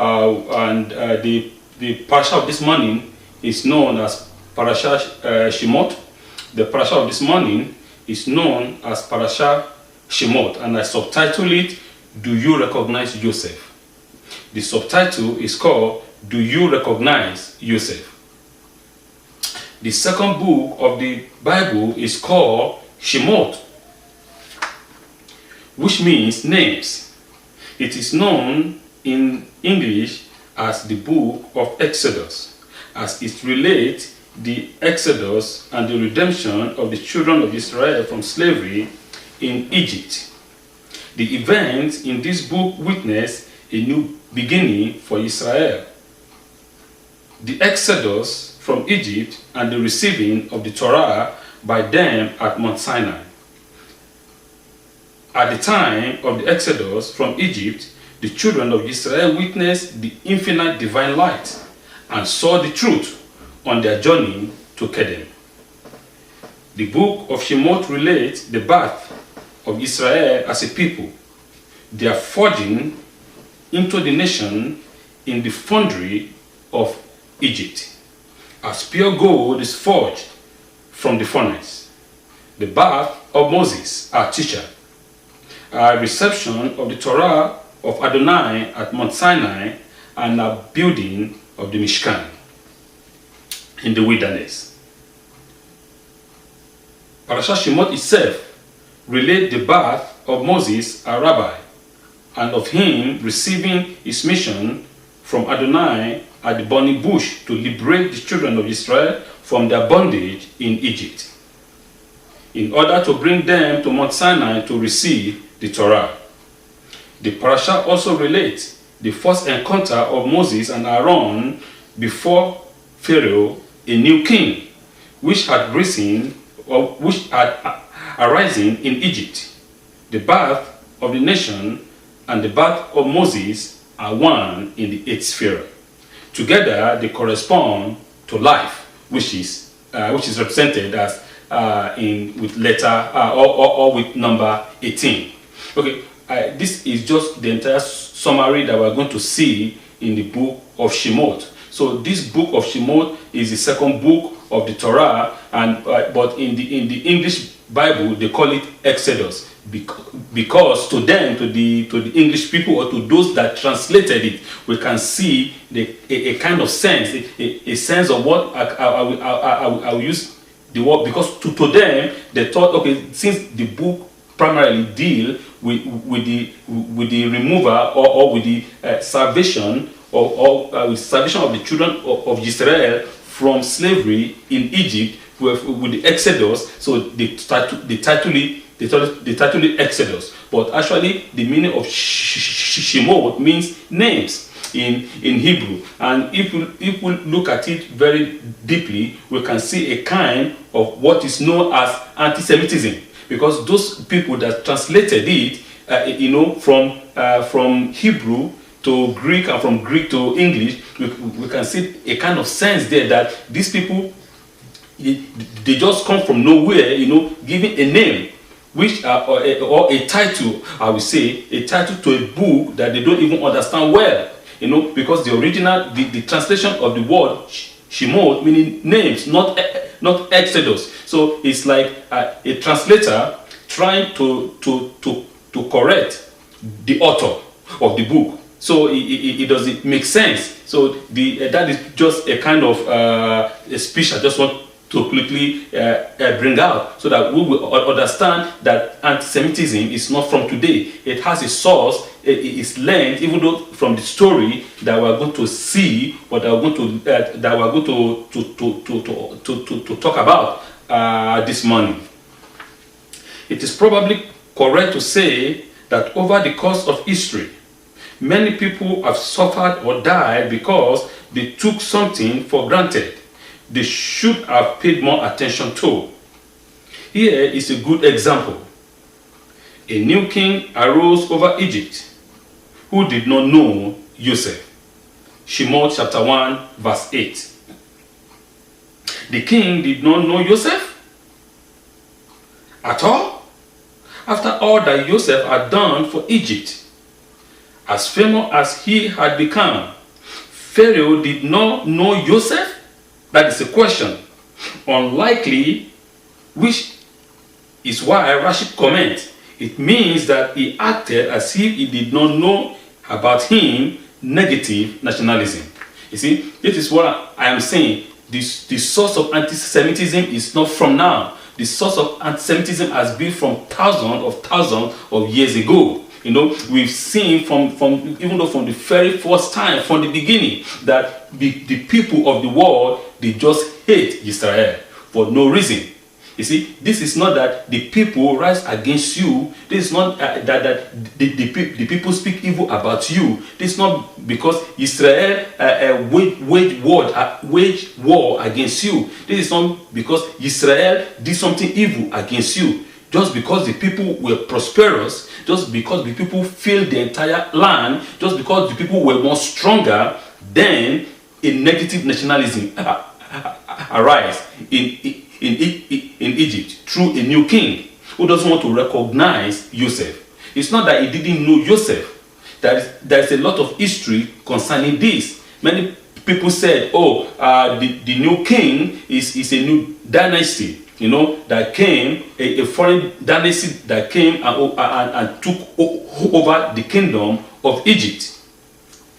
The parasha of this morning is known as Parasha Shemot. The parasha of this morning is known as Parasha Shemot, and I subtitle it, Do You Recognize Joseph? The subtitle is called, Do You Recognize Joseph? The second book of the Bible is called Shemot, which means names. It is known in English as the book of Exodus, as it relates the Exodus and the redemption of the children of Israel from slavery in Egypt. The events in this book witness a new beginning for Israel. The Exodus from Egypt and the receiving of the Torah by them at Mount Sinai. At the time of the Exodus from Egypt, the children of Israel witnessed the infinite divine light and saw the truth on their journey to Canaan. The book of Shemot relates the birth of Israel as a people, their forging into the nation in the foundry of Egypt, as pure gold is forged from the furnace. The birth of Moses, our teacher, our reception of the Torah of Adonai at Mount Sinai, and our building of the Mishkan in the wilderness. Parashat Shemot itself relates the birth of Moses, our rabbi, and of him receiving his mission from Adonai at the burning bush to liberate the children of Israel from their bondage in Egypt, in order to bring them to Mount Sinai to receive the Torah. The parasha also relates the first encounter of Moses and Aaron before Pharaoh, a new king, which had arisen in Egypt. The birth of the nation and the birth of Moses are one in the eighth Pharaoh. Together, they correspond to life, which is represented as with letter or with number 18. Okay, this is just the entire summary that we're going to see in the book of Shemot. So this book of Shemot is the second book of the Torah, and but in the English Bible they call it Exodus, because to them, to the English people, or to those that translated it, we can see a kind of sense, a sense of what I will use the word, because to them they thought, okay, since the book primarily deal with the removal or with the salvation or with salvation of the children of Israel from slavery in Egypt with the Exodus, so they title it Exodus. But actually, the meaning of Shemot means names in Hebrew. And if we look at it very deeply, we can see a kind of what is known as anti-Semitism, because those people that translated it, from Hebrew to Greek and from Greek to English, we can see a kind of sense there that these people, they just come from nowhere, giving a name, which or a title, I would say, a title to a book that they don't even understand well, because the original, the translation of the word Shemot meaning names, not Exodus. So it's like a translator trying to correct the author of the book. So it doesn't make sense. So that is just a kind of a speech I just want to quickly bring out, so that we will understand that anti-Semitism is not from today. It has a source. It is learned, even though from the story that we're going to see, or that we're going to talk about this morning. It is probably correct to say that over the course of history, many people have suffered or died because they took something for granted they should have paid more attention to. Here is a good example. A new king arose over Egypt who did not know Joseph. Shemot chapter 1 verse 8. The king did not know Joseph at all. After all that Joseph had done for Egypt, as famous as he had become, Pharaoh did not know Joseph? That is a question. Unlikely, which is why Rashi comments, it means that he acted as if he did not know about him. Negative nationalism. You see, this is what I am saying. The source of anti-Semitism is not from now. The source of anti-Semitism has been from thousands of years ago. You know, we've seen from even though from the very first time, from the beginning, that the people of the world, they just hate Israel for no reason. You see, this is not that the people rise against you. This is not that the people speak evil about you. This is not because Israel wage war against you. This is not because Israel did something evil against you. Just because the people were prosperous, just because the people filled the entire land, just because the people were more stronger, then a negative nationalism arise in Egypt through a new king who doesn't want to recognize Joseph. It's not that he didn't know Joseph. There's a lot of history concerning this. Many people said, oh, the new king is a new dynasty, you know, that came, a foreign dynasty that came and took over the kingdom of Egypt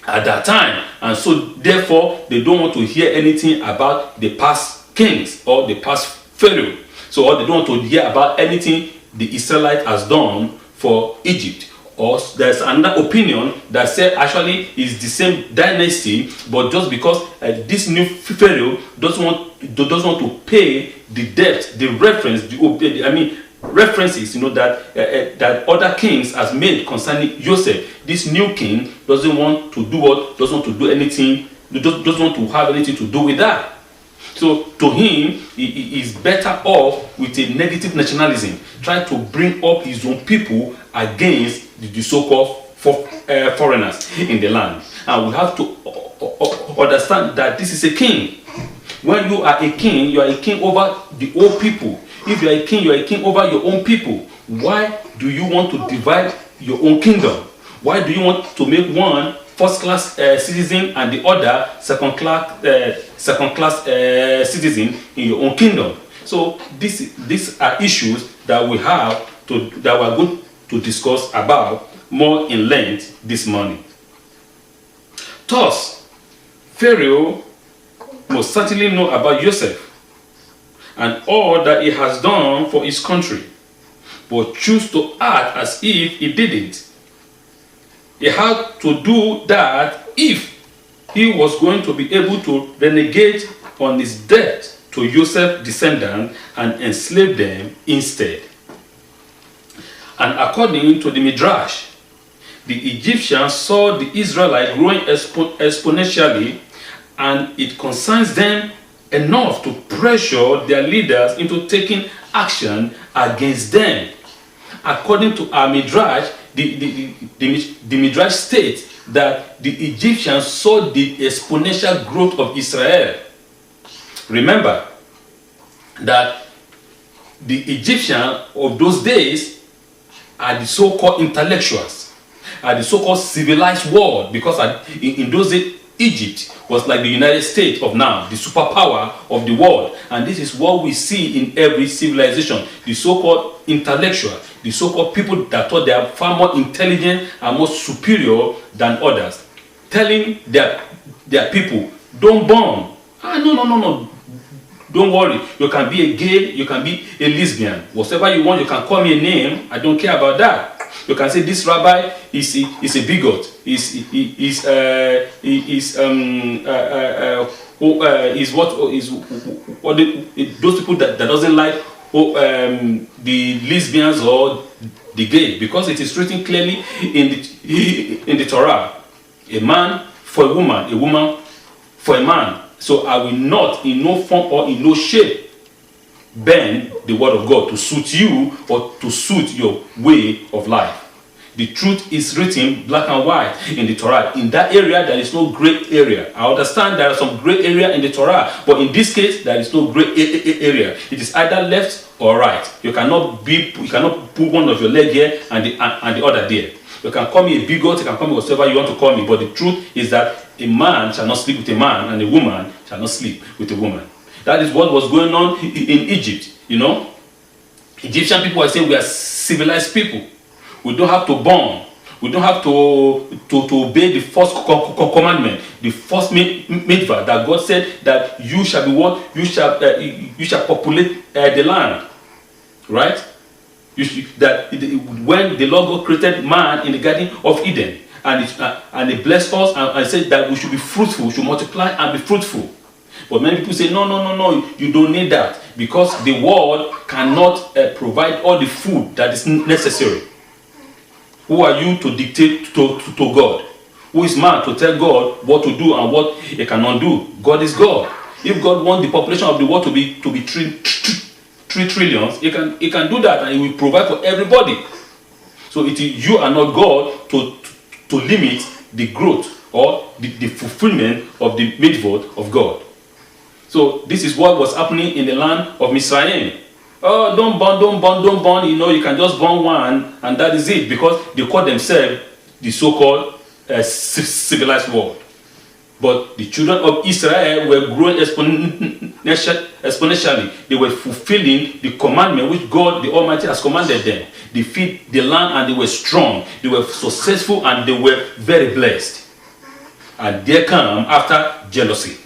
at that time. And so therefore they don't want to hear anything about the past kings or the past Pharaoh. So or they don't want to hear about anything the Israelite has done for Egypt. Or there's another opinion that said actually it's the same dynasty, but just because this new Pharaoh doesn't want to pay the debt, the references, you know, that other kings has made concerning Joseph. This new king doesn't want to do anything, doesn't want to have anything to do with that. So to him, he is better off with a negative nationalism, trying to bring up his own people against the so-called foreigners in the land. And we have to understand that this is a king. When you are a king, you are a king over the whole people. If you are a king, you are a king over your own people. Why do you want to divide your own kingdom? Why do you want to make one first-class citizen and the other second-class citizen in your own kingdom? So these are issues that we are going to discuss about more in length this morning. Thus, Pharaoh must certainly know about Joseph and all that he has done for his country, but choose to act as if he didn't. He had to do that if he was going to be able to renegade on his debt to Joseph's descendants and enslave them instead. And according to the Midrash, the Egyptians saw the Israelites growing exponentially, and it concerns them enough to pressure their leaders into taking action against them. According to our Midrash, the Midrash states that the Egyptians saw the exponential growth of Israel. Remember that the Egyptians of those days are the so-called intellectuals, are the so-called civilized world, because in those days Egypt was like the United States of now, the superpower of the world. And this is what we see in every civilization, the so-called intellectual, the so-called people that thought they are far more intelligent and more superior than others, telling their people, don't burn. No. Don't worry, you can be a gay, you can be a lesbian, whatever you want, you can call me a name, I don't care about that. You can say this rabbi is a bigot, those people that doesn't like the lesbians or the gay, because it is written clearly in the Torah, a man for a woman for a man. So I will not in no form or in no shape bend the word of God to suit you or to suit your way of life. The truth is written black and white in the Torah. In that area, there is no gray area. I understand there are some gray area in the Torah, but in this case, there is no gray area. It is either left or right. You cannot put one of your leg here and the other there. You can call me a bigot, you can call me whatever you want to call me, but the truth is that a man shall not sleep with a man, and a woman shall not sleep with a woman. That is what was going on in Egypt. You know, Egyptian people are saying we are civilized people. We don't have to burn. We don't have to obey the first commandment, the first mitzvah that God said that you shall be what? You shall populate the land, right? When the Lord God created man in the Garden of Eden, and He blessed us and said that we should be fruitful, we should multiply and be fruitful. But many people say, no, you don't need that, because the world cannot provide all the food that is necessary. Who are you to dictate to God? Who is man to tell God what to do and what he cannot do? God is God. If God wants the population of the world to be 3 trillions, he can do that, and He will provide for everybody. So you are not God to limit the growth or the fulfillment of the mitzvot of God. So this is what was happening in the land of Mizraim. Oh, don't burn. You know, you can just burn one and that is it, because they call themselves the so-called civilized world. But the children of Israel were growing exponentially. They were fulfilling the commandment which God the Almighty has commanded them. They feed the land and they were strong. They were successful and they were very blessed. And there come after jealousy.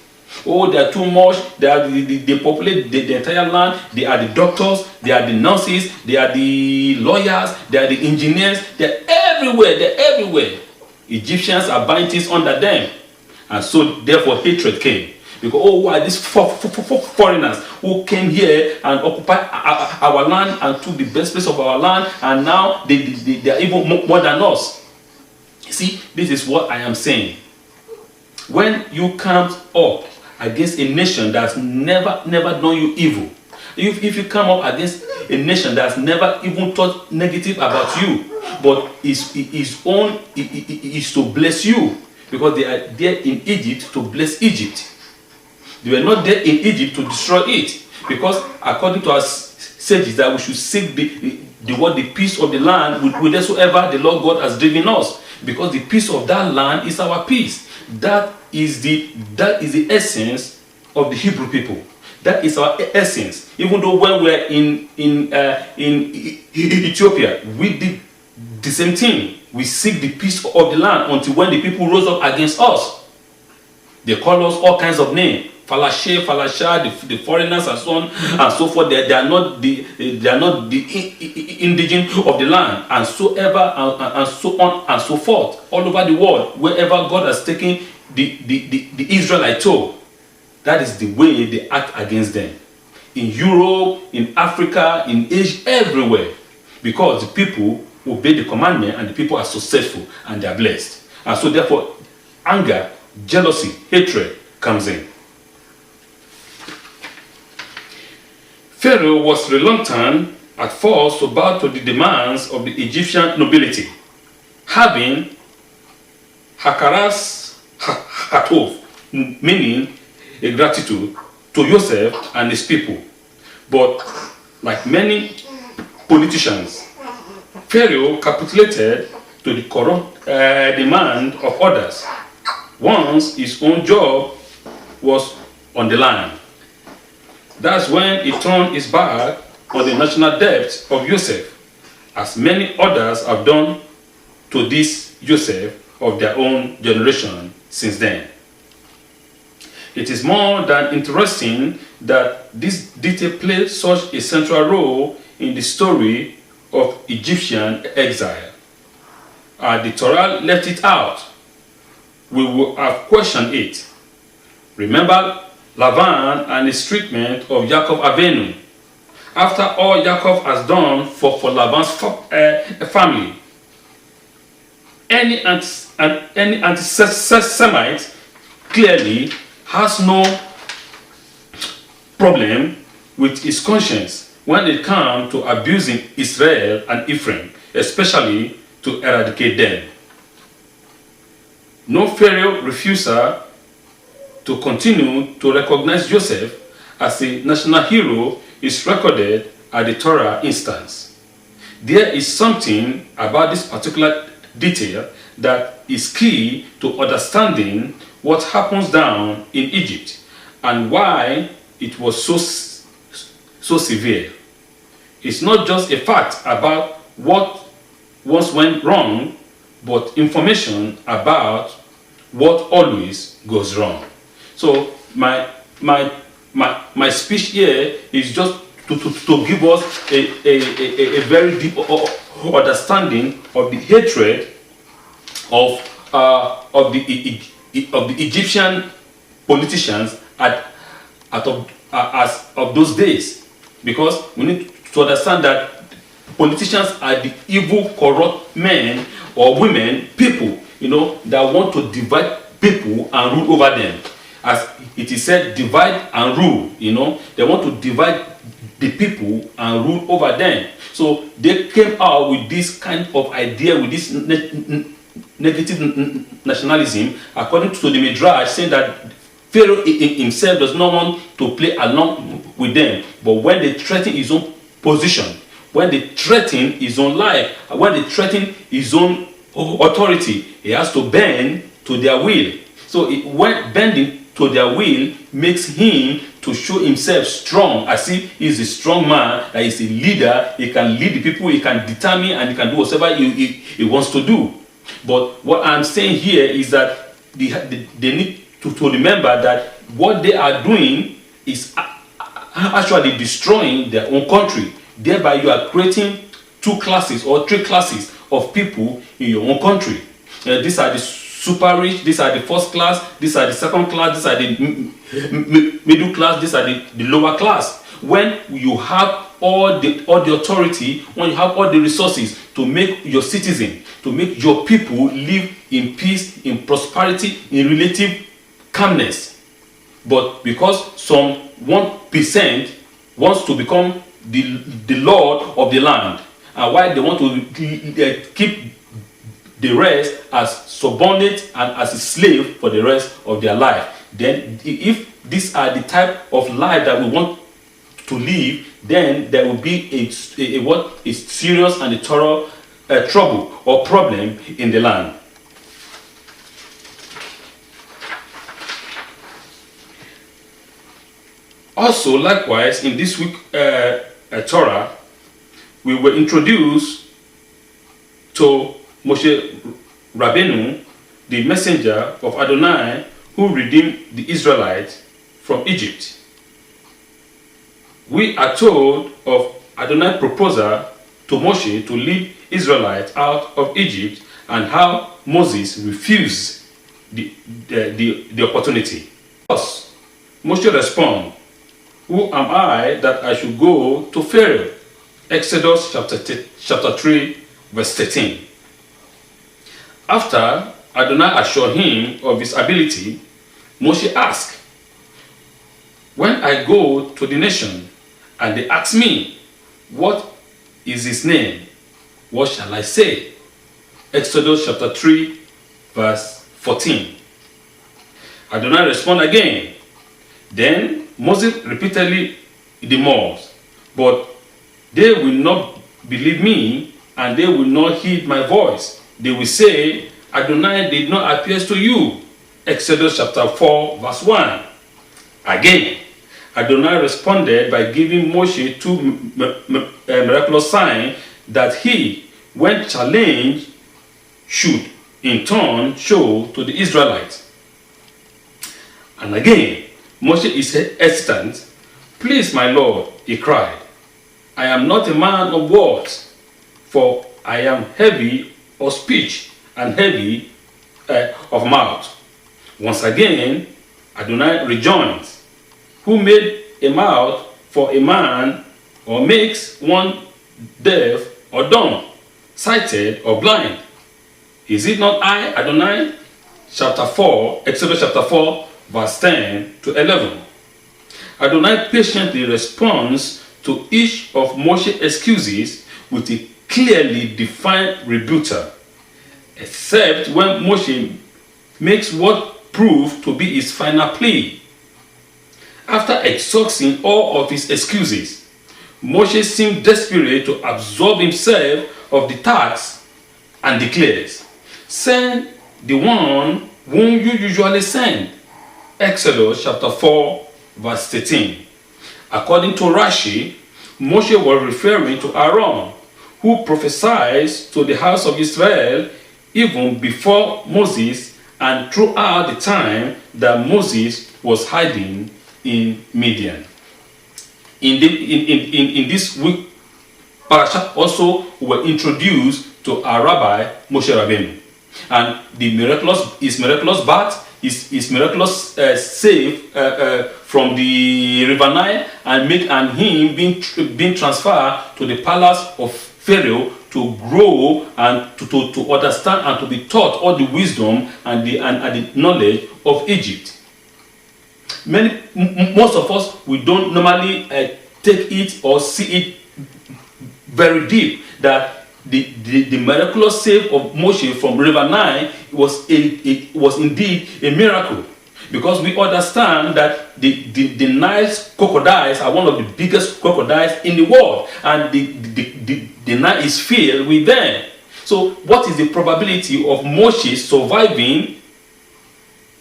Oh, they are too much. They populate the entire land. They are the doctors. They are the nurses. They are the lawyers. They are the engineers. They are everywhere. They are everywhere. Egyptians are buying things under them. And so, therefore, hatred came. Because, oh, why these foreigners who came here and occupied our land and took the best place of our land, and now they are even more than us. See, this is what I am saying. When you come up against a nation that's never done you evil, if you come up against a nation that's never even thought negative about you, but his own is to bless you, because they are there in Egypt to bless Egypt. They were not there in Egypt to destroy it, because according to our sages that we should seek the peace of the land with whatsoever the Lord God has driven us, because the peace of that land is our peace. That is the essence of the Hebrew people. That is our essence. Even though when we are in Ethiopia, we did the same thing. We seek the peace of the land until when the people rose up against us. They call us all kinds of names. Falasha, the foreigners, and so on and so forth. They are not the indigenous of the land, and so on and so forth. All over the world, wherever God has taken the Israelite toe, that is the way they act against them. In Europe, in Africa, in Asia, everywhere, because the people obey the commandment and the people are successful and they are blessed. And so therefore, anger, jealousy, hatred comes in. Pharaoh was reluctant at first to bow to the demands of the Egyptian nobility, having hakaras hatov, meaning a gratitude to Joseph and his people. But like many politicians, Pharaoh capitulated to the corrupt demand of others once his own job was on the line. That's when he turned his back on the national debt of Joseph, as many others have done to this Joseph of their own generation since then. It is more than interesting that this detail played such a central role in the story of Egyptian exile. The Torah left it out. We will have questioned it. Remember Laban and his treatment of Yaakov Avinu. After all Yaakov has done for Laban's family, any anti-Semite clearly has no problem with his conscience when it comes to abusing Israel and Ephraim, especially to eradicate them. No Pharaoh refusal to continue to recognize Joseph as a national hero is recorded at the Torah instance. There is something about this particular detail that is key to understanding what happens down in Egypt and why it was so severe. It's not just a fact about what once went wrong, but information about what always goes wrong. So my speech here is just to give us a very deep understanding of the hatred of the Egyptian politicians as of those days, because we need to understand that politicians are the evil, corrupt men or women, people, that want to divide people and rule over them. As it is said, divide and rule. They want to divide the people and rule over them. So they came out with this kind of idea, with this negative nationalism, according to the Midrash, saying that Pharaoh himself does not want to play along with them, but when they threaten his own position, when they threaten his own life, when they threaten his own authority, he has to bend to their will. So when bending to their will makes him to show himself strong, as if he's a strong man, that he's a leader, he can lead the people, he can determine, and he can do whatever he wants to do. But what I'm saying here is that they need to remember that what they are doing is actually destroying their own country. Thereby you are creating 2 classes or 3 classes of people in your own country. These are the super rich, these are the first class, these are the second class, these are the middle class, these are the lower class. When you have all the authority, when you have all the resources to make your citizen, to make your people live in peace, in prosperity, in relative calmness, but because some 1% wants to become the lord of the land, and why they want to keep the rest as subordinate and as a slave for the rest of their life, then if these are the type of life that we want to live, then there will be a what is serious and a thorough trouble or problem in the land. Also, likewise, in this week Torah, we were introduced to Moshe Rabbeinu, the messenger of Adonai, who redeemed the Israelites from Egypt. We are told of Adonai's proposal to Moshe to lead Israelites out of Egypt, and how Moses refused the opportunity. Thus, Moshe responds, "Who am I that I should go to Pharaoh?" Exodus chapter 3, verse 13. After Adonai assured him of his ability, Moshe asked, "When I go to the nation and they ask me, what is his name? What shall I say?" Exodus chapter 3, verse 14. Adonai responded again. Then Moses repeatedly demurred, "But they will not believe me, and they will not heed my voice. They will say, Adonai did not appear to you." Exodus chapter 4, verse 1. Again, Adonai responded by giving Moshe 2 miraculous signs that he, when challenged, should in turn show to the Israelites. And again, Moshe is hesitant. "Please, my Lord," he cried, "I am not a man of words, for I am heavy of speech and heavy of mouth." Once again, Adonai rejoins, "Who made a mouth for a man, or makes one deaf or dumb, sighted or blind? Is it not I, Adonai?" Exodus chapter 4, verse 10 to 11. Adonai patiently responds to each of Moshe's excuses with a clearly defined rebuttal. except when Moshe makes what proved to be his final plea. After exhausting all of his excuses, Moshe seemed desperate to absolve himself of the task and declares, "Send the one whom you usually send." Exodus chapter 4 verse 13. According to Rashi, Moshe was referring to Aaron, who prophesied to the house of Israel even before Moses and throughout the time that Moses was hiding in Midian. In this week, parasha also were introduced to our rabbi Moshe Rabbeinu, and his miraculous birth, his miraculous save from the river Nile, and him being transferred to the palace of Pharaoh to grow and to understand and to be taught all the wisdom and the knowledge of Egypt. Most of us, we don't normally take it or see it very deep, that the miraculous save of Moshe from river Nile was indeed a miracle, because we understand that the Nile's crocodiles are one of the biggest crocodiles in the world, and the Nile is filled with them. So what is the probability of Moshe surviving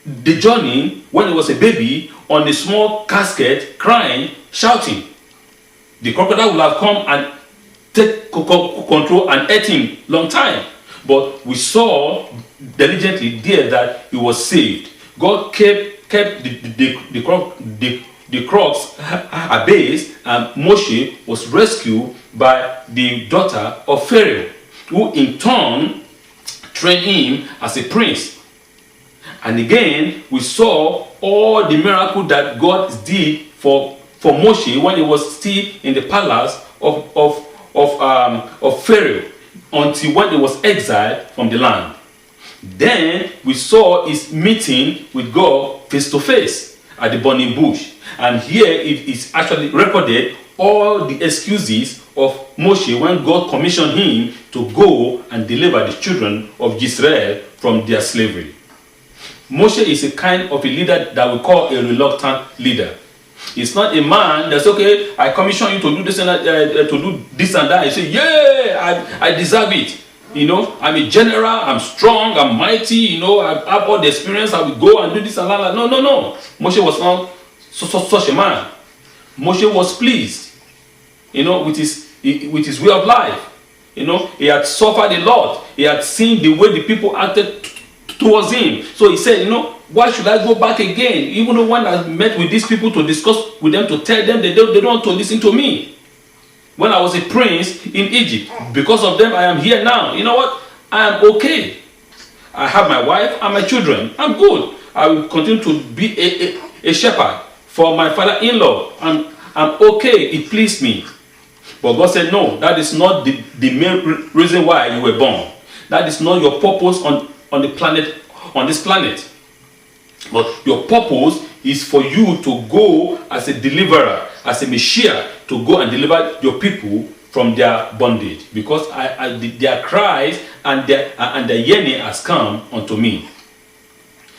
the journey when he was a baby on a small casket, crying, shouting? The crocodile will have come and take control and ate him long time. But we saw diligently there that he was saved. God kept the crocs at bay, and Moshe was rescued by the daughter of Pharaoh, who in turn trained him as a prince. And again, we saw all the miracle that God did for Moshe when he was still in the palace of Pharaoh, until when he was exiled from the land. Then we saw his meeting with God face to face at the burning bush, and here it is actually recorded all the excuses of Moshe when God commissioned him to go and deliver the children of Israel from their slavery. Moshe is a kind of a leader that we call a reluctant leader. It's not a man that's, okay, I commission you to do this and that. You say, yeah, I deserve it. You know, I'm a general, I'm strong, I'm mighty, you know, I have all the experience, I will go and do this and that. No. Moshe was not such a man. Moshe was pleased, you know, with his way of life. You know, he had suffered a lot. He had seen the way the people acted towards him. So he said, you know, why should I go back again? Even though when I met with these people to discuss with them, to tell them they don't want to listen to me. When I was a prince in Egypt, because of them I am here now. You know what? I am okay. I have my wife and my children. I'm good. I will continue to be a shepherd for my father-in-law. I'm okay. It pleased me. But God said, no, that is not the main reason why you were born. That is not your purpose on this planet. But your purpose is for you to go as a deliverer, as a Messiah, to go and deliver your people from their bondage, because their cries and their yearning has come unto me.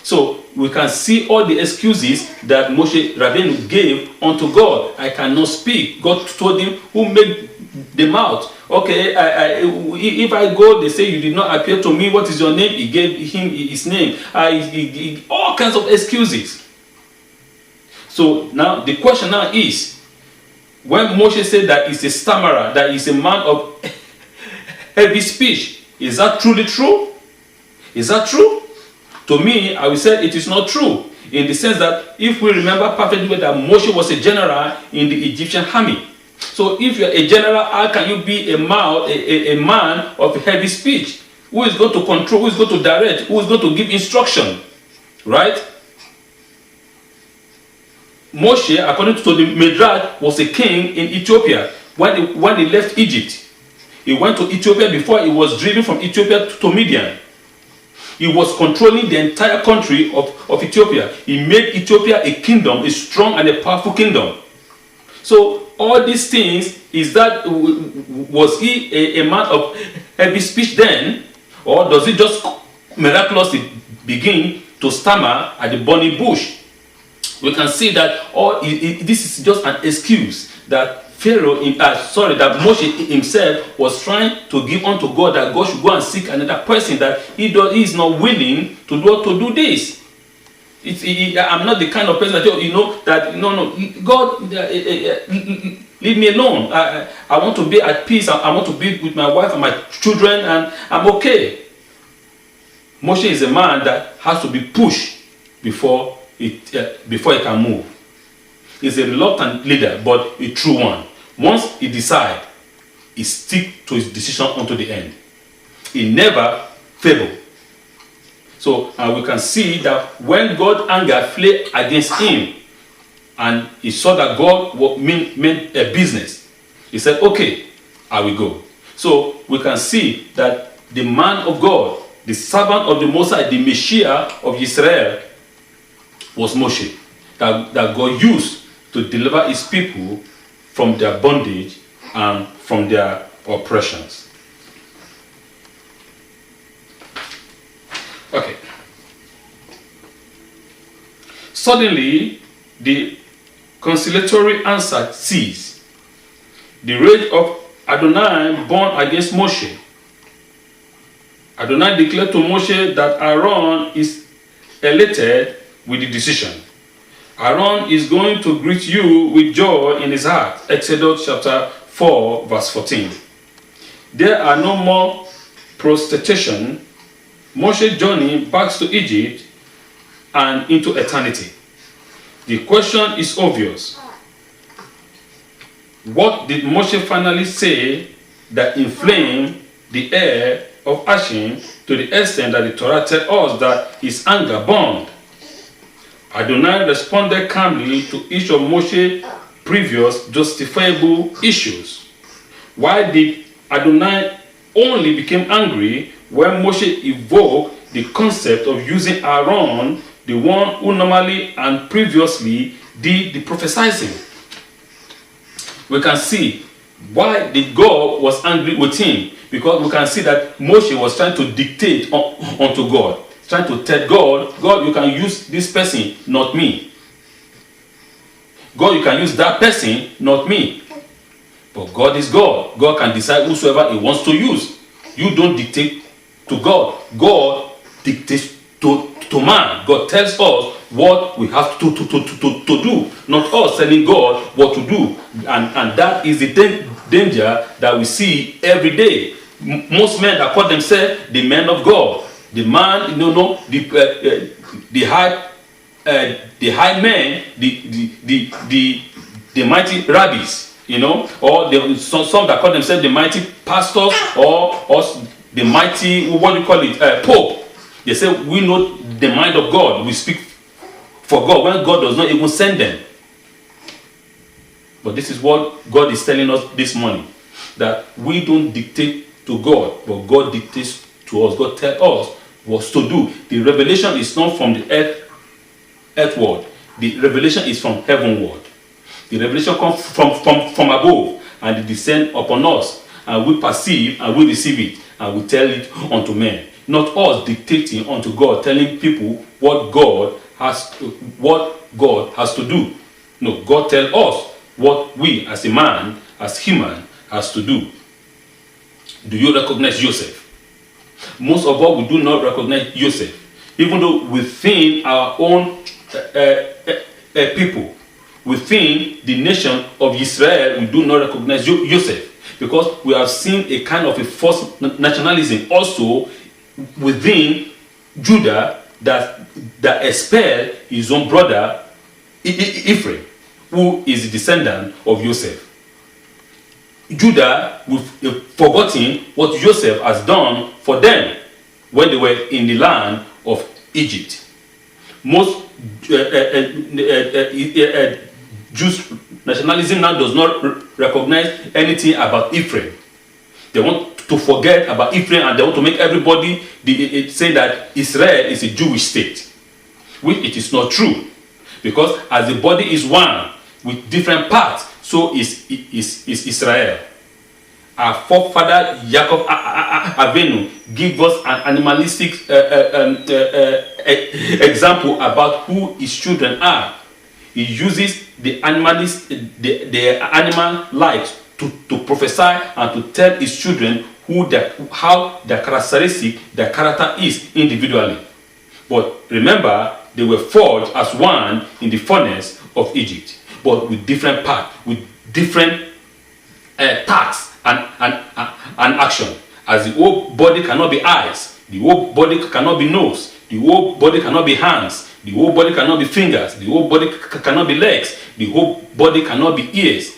So we can see all the excuses that Moshe Rabbeinu gave unto God. I cannot speak. God told him, who made the mouth? Okay, if I go, they say you did not appear to me. What is your name? He gave him his name. All kinds of excuses. So now the question now is, when Moshe said that he's a stammerer, that he's a man of heavy speech, is that truly true? Is that true? To me, I will say it is not true, in the sense that if we remember perfectly that Moshe was a general in the Egyptian army. So if you're a general, how can you be a man of heavy speech? Who is going to control, who is going to direct, who is going to give instruction? Right? Moshe, according to the Midrash, was a king in Ethiopia when he left Egypt. He went to Ethiopia before he was driven from Ethiopia to Midian. He was controlling the entire country of Ethiopia. He made Ethiopia a kingdom, a strong and a powerful kingdom. So all these things, was he a man of heavy speech then? Or does it just miraculously begin to stammer at the burning bush? We can see that this is just an excuse that that Moshe himself was trying to give unto God, that God should go and seek another person, that he is not willing to do this. I'm not the kind of person that God, leave me alone. I want to be at peace. I want to be with my wife and my children, and I'm okay. Moshe is a man that has to be pushed before he can move. He's a reluctant leader, but a true one. Once he decides, he stick to his decision unto the end. He never failed. So we can see that when God's anger flew against him, and he saw that God meant a business, he said, okay, I will go. So we can see that the man of God, the servant of the Most High, the Messiah of Israel, was Moshe, that God used to deliver his people from their bondage and from their oppressions. Okay. Suddenly, the conciliatory answer ceased. The rage of Adonai burned against Moshe. Adonai declared to Moshe that Aaron is elated with the decision. Aaron is going to greet you with joy in his heart. Exodus chapter 4 verse 14. There are no more prostration. Moshe journey back to Egypt and into eternity. The question is obvious. What did Moshe finally say that inflamed the air of Ashim to the extent that the Torah tells us that his anger burned? Adonai responded calmly to each of Moshe's previous justifiable issues. Why did Adonai only become angry when Moshe evoked the concept of using Aaron, the one who normally and previously did the prophesying? We can see why did God was angry with him, because we can see that Moshe was trying to dictate unto God. Trying to tell God, you can use this person, not me. God, you can use that person, not me. But God is God. God can decide whosoever he wants to use. You don't dictate to God. God dictates to man. God tells us what we have to do, not us telling God what to do. And that is the danger that we see every day. Most men that call themselves the men of God. The man, the high men, the mighty rabbis, or some that call themselves the mighty pastors, or the mighty, Pope. They say we know the mind of God. We speak for God when God does not even send them. But this is what God is telling us this morning, that we don't dictate to God, but God dictates to us. God tells us what to do. The revelation is not from the earthward. The revelation is from heavenward. The revelation comes from above, and it descends upon us, and we perceive and we receive it, and we tell it unto men. Not us dictating unto God, telling people what God has to do. No, God tells us what we as a man, as human, has to do. Do you recognize Joseph? Most of us, we do not recognize Joseph. Even though within our own people, within the nation of Israel, we do not recognize Joseph, because we have seen a kind of a false nationalism also within Judah that expelled his own brother Ephraim, who is the descendant of Joseph. Judah, we've forgotten what Joseph has done for them when they were in the land of Egypt. Most Jews nationalism now does not recognize anything about Ephraim. They want to forget about Ephraim, and they want to make everybody say that Israel is a Jewish state, which it is not true, because as the body is one with different parts, so is Israel. Our forefather Jacob Avenu give us an animalistic example about who his children are. He uses the animal life to prophesy and to tell his children how their characteristic, their character is individually. But remember, they were forged as one in the furnace of Egypt, but with different parts, with different tasks and action. As the whole body cannot be eyes, the whole body cannot be nose, the whole body cannot be hands, the whole body cannot be fingers, the whole body cannot be legs, the whole body cannot be ears.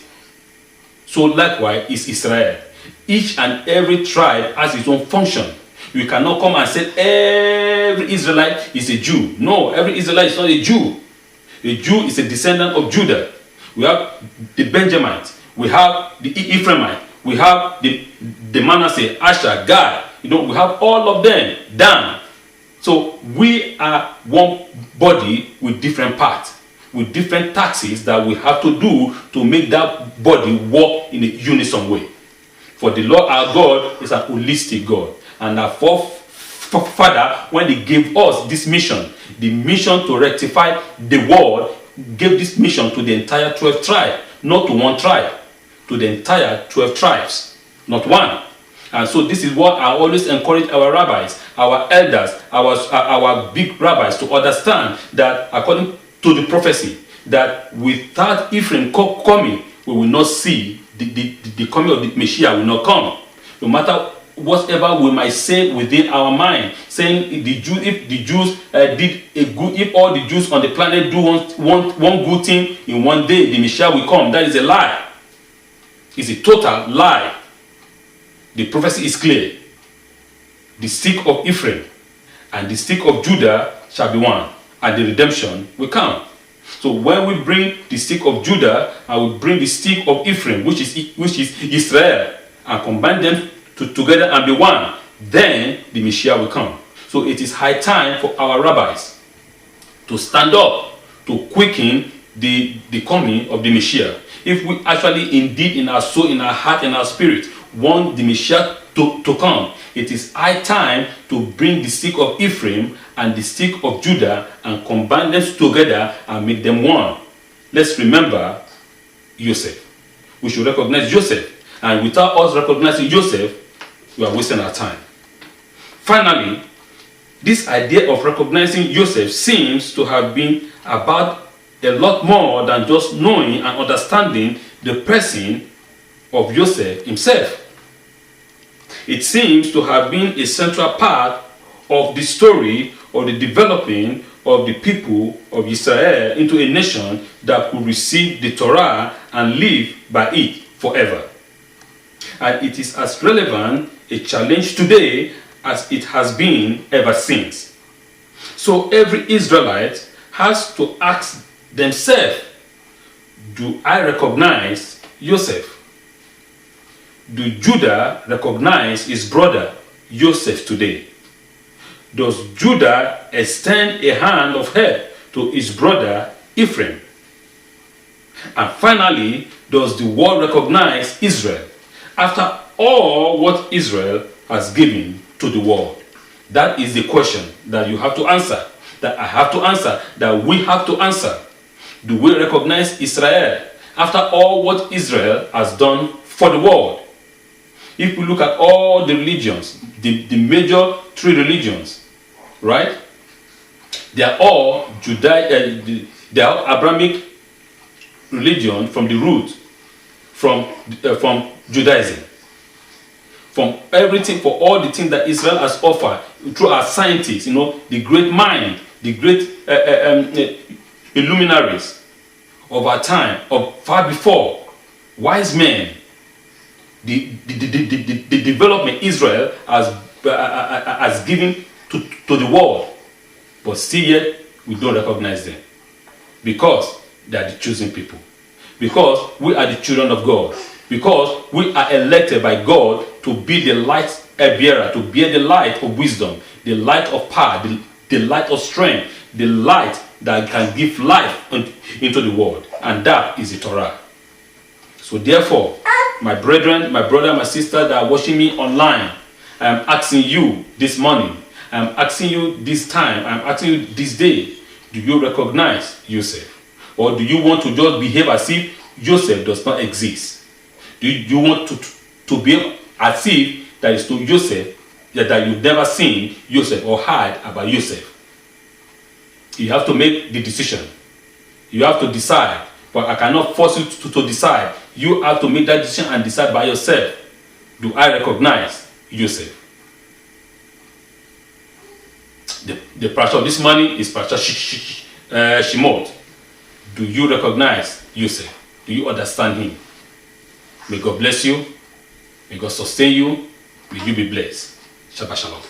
So likewise is Israel. Each and every tribe has its own function. You cannot come and say every Israelite is a Jew. No, every Israelite is not a Jew. A Jew is a descendant of Judah. We have the Benjamites, we have the Ephraimite, we have the Manasseh, Asher, Gad. We have all of them, Dan. So we are one body with different parts, with different taxes that we have to do to make that body work in a unison way. For the Lord our God is a holistic God. And our Father, when He gave us this mission, the mission to rectify the world, gave this mission to the entire 12 tribes, not to one tribe, to the entire 12 tribes, not one. And so this is what I always encourage our rabbis, our elders, our big rabbis to understand, that according to the prophecy, that without Ephraim coming, we will not see the coming of the Messiah will not come. No matter whatever we might say within our mind, saying if the Jews did a good, if all the Jews on the planet do one good thing in one day, the Messiah will come. That is a lie. It's a total lie. The prophecy is clear. The stick of Ephraim and the stick of Judah shall be one, and the redemption will come. So when we bring the stick of Judah and we bring the stick of Ephraim, which is Israel, and combine them together and be one, then the Messiah will come. So it is high time for our rabbis to stand up to quicken the coming of the Messiah. If we actually indeed in our soul, in our heart, in our spirit want the Messiah to come, it is high time to bring the stick of Ephraim and the stick of Judah and combine them together and make them one. Let's remember Joseph. We should recognize Joseph. And without us recognizing Joseph, we are wasting our time. Finally, this idea of recognizing Joseph seems to have been about a lot more than just knowing and understanding the person of Joseph himself. It seems to have been a central part of the story of the developing of the people of Israel into a nation that could receive the Torah and live by it forever. And it is as relevant a challenge today as it has been ever since. So every Israelite has to ask themselves, do I recognize Joseph? Do Judah recognize his brother Joseph today? Does Judah extend a hand of help to his brother Ephraim? And finally, does the world recognize Israel after all what Israel has given to the world? That is the question that you have to answer, that I have to answer, that we have to answer. Do we recognize Israel after all what Israel has done for the world? If we look at all the religions, the major three religions, right? They are all they are Abrahamic religion from the root, from Judaism. From everything, for all the things that Israel has offered through our scientists, the great mind, the great illuminaries of our time, of far before, wise men, the development Israel has given to the world, but still yet we don't recognize them, because they are the chosen people, because we are the children of God, because we are elected by God to be the light bearer, to bear the light of wisdom, the light of power, the light of strength, the light that can give life into the world, and that is the Torah. So therefore, my brethren, my brother, my sister that are watching me online, I'm asking you this morning, I'm asking you this time, I'm asking you this day, do you recognize Joseph? Or do you want to just behave as if Joseph does not exist? Do you want to behave as if there is no Joseph, that you've never seen Joseph or heard about Joseph? You have to make the decision. You have to decide. But I cannot force you to decide. You have to make that decision and decide by yourself. Do I recognize Joseph? The parasha of this morning is parasha Shemot. Do you recognize Joseph? Do you understand him? May God bless you. May God sustain you. May you be blessed. Shabbat shalom.